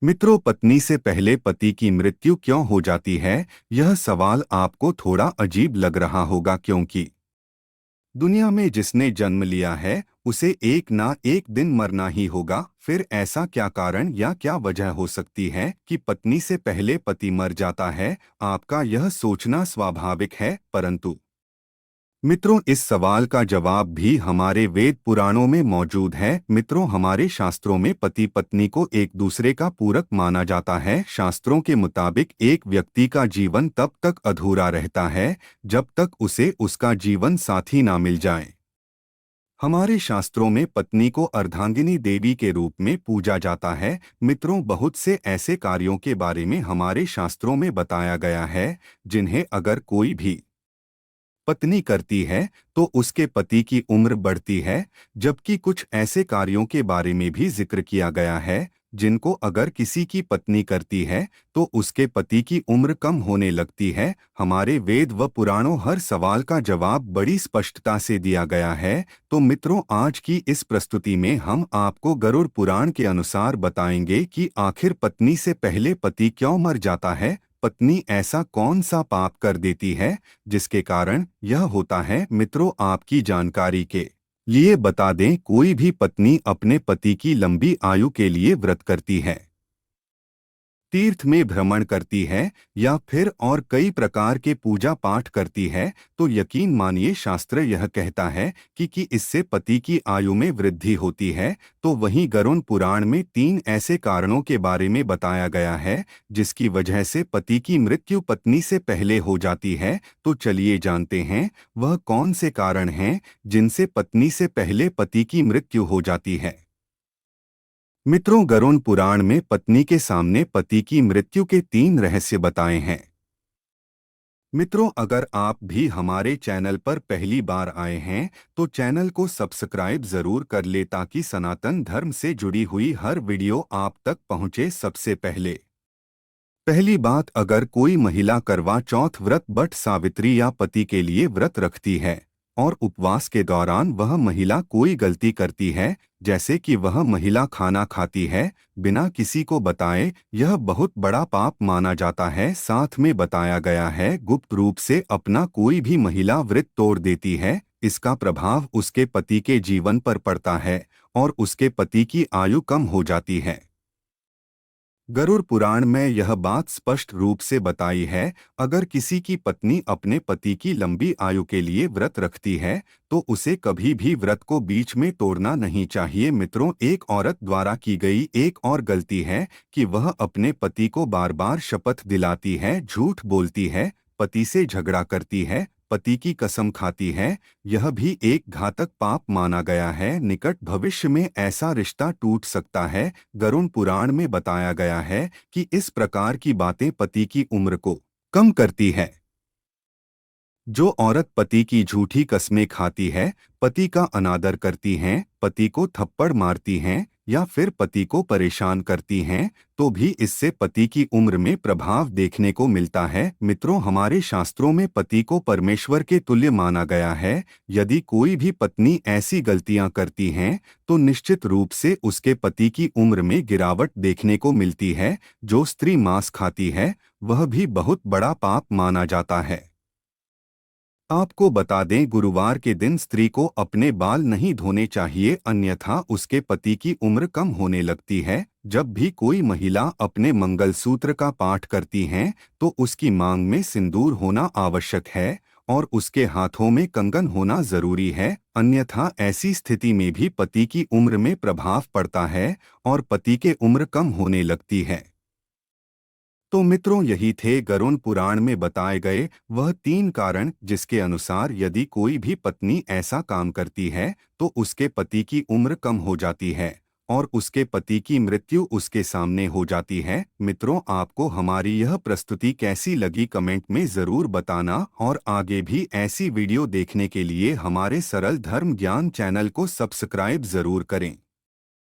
मित्रों, पत्नी से पहले पति की मृत्यु क्यों हो जाती है? यह सवाल आपको थोड़ा अजीब लग रहा होगा क्योंकि दुनिया में जिसने जन्म लिया है उसे एक ना एक दिन मरना ही होगा। फिर ऐसा क्या कारण या क्या वजह हो सकती है कि पत्नी से पहले पति मर जाता है? आपका यह सोचना स्वाभाविक है, परंतु मित्रों, इस सवाल का जवाब भी हमारे वेद पुराणों में मौजूद है। मित्रों, हमारे शास्त्रों में पति पत्नी को एक दूसरे का पूरक माना जाता है। शास्त्रों के मुताबिक एक व्यक्ति का जीवन तब तक अधूरा रहता है जब तक उसे उसका जीवन साथी ना मिल जाए। हमारे शास्त्रों में पत्नी को अर्धांगिनी देवी के रूप में पूजा जाता है। मित्रों, बहुत से ऐसे कार्यों के बारे में हमारे शास्त्रों में बताया गया है जिन्हें अगर कोई भी पत्नी करती है तो उसके पति की उम्र बढ़ती है, जबकि कुछ ऐसे कार्यों के बारे में भी जिक्र किया गया है जिनको अगर किसी की पत्नी करती है तो उसके पति की उम्र कम होने लगती है। हमारे वेद व पुराणों हर सवाल का जवाब बड़ी स्पष्टता से दिया गया है। तो मित्रों, आज की इस प्रस्तुति में हम आपको गरुड़ पुराण के अनुसार बताएंगे कि आखिर पत्नी से पहले पति क्यों मर जाता है। पत्नी ऐसा कौन सा पाप कर देती है जिसके कारण यह होता है? मित्रों, आपकी जानकारी के लिए बता दें, कोई भी पत्नी अपने पति की लंबी आयु के लिए व्रत करती है, तीर्थ में भ्रमण करती है या फिर और कई प्रकार के पूजा पाठ करती है, तो यकीन मानिए शास्त्र यह कहता है कि इससे पति की आयु में वृद्धि होती है। तो वहीं गरुड़ पुराण में 3 ऐसे कारणों के बारे में बताया गया है जिसकी वजह से पति की मृत्यु पत्नी से पहले हो जाती है। तो चलिए जानते हैं वह कौन से कारण हैं जिनसे पत्नी से पहले पति की मृत्यु हो जाती है। मित्रों, गरुड़ पुराण में पत्नी के सामने पति की मृत्यु के 3 रहस्य बताए हैं। मित्रों, अगर आप भी हमारे चैनल पर पहली बार आए हैं तो चैनल को सब्सक्राइब जरूर कर ले ताकि सनातन धर्म से जुड़ी हुई हर वीडियो आप तक पहुंचे सबसे पहले। पहली बात, अगर कोई महिला करवा चौथ व्रत, बट सावित्री या पति के लिए व्रत रखती है और उपवास के दौरान वह महिला कोई गलती करती है, जैसे कि वह महिला खाना खाती है बिना किसी को बताए, यह बहुत बड़ा पाप माना जाता है। साथ में बताया गया है गुप्त रूप से अपना कोई भी महिला व्रत तोड़ देती है, इसका प्रभाव उसके पति के जीवन पर पड़ता है और उसके पति की आयु कम हो जाती है। गरुड़ पुराण में यह बात स्पष्ट रूप से बताई है, अगर किसी की पत्नी अपने पति की लंबी आयु के लिए व्रत रखती है तो उसे कभी भी व्रत को बीच में तोड़ना नहीं चाहिए। मित्रों, एक औरत द्वारा की गई एक और गलती है कि वह अपने पति को बार बार शपथ दिलाती है, झूठ बोलती है, पति से झगड़ा करती है, पति की कसम खाती है। यह भी एक घातक पाप माना गया है। निकट भविष्य में ऐसा रिश्ता टूट सकता है। गरुड़ पुराण में बताया गया है कि इस प्रकार की बातें पति की उम्र को कम करती है। जो औरत पति की झूठी कस्में खाती है, पति का अनादर करती हैं, पति को थप्पड़ मारती हैं या फिर पति को परेशान करती हैं, तो भी इससे पति की उम्र में प्रभाव देखने को मिलता है। मित्रों, हमारे शास्त्रों में पति को परमेश्वर के तुल्य माना गया है। यदि कोई भी पत्नी ऐसी गलतियां करती हैं तो निश्चित रूप से उसके पति की उम्र में गिरावट देखने को मिलती है। जो स्त्री मांस खाती है वह भी बहुत बड़ा पाप माना जाता है। आपको बता दें, गुरुवार के दिन स्त्री को अपने बाल नहीं धोने चाहिए, अन्यथा उसके पति की उम्र कम होने लगती है। जब भी कोई महिला अपने मंगलसूत्र का पाठ करती हैं तो उसकी मांग में सिंदूर होना आवश्यक है और उसके हाथों में कंगन होना जरूरी है, अन्यथा ऐसी स्थिति में भी पति की उम्र में प्रभाव पड़ता है और पति के उम्र कम होने लगती है। तो मित्रों, यही थे गरुड़ पुराण में बताए गए वह 3 कारण जिसके अनुसार यदि कोई भी पत्नी ऐसा काम करती है तो उसके पति की उम्र कम हो जाती है और उसके पति की मृत्यु उसके सामने हो जाती है। मित्रों, आपको हमारी यह प्रस्तुति कैसी लगी कमेंट में ज़रूर बताना और आगे भी ऐसी वीडियो देखने के लिए हमारे सरल धर्म ज्ञान चैनल को सब्सक्राइब ज़रूर करें।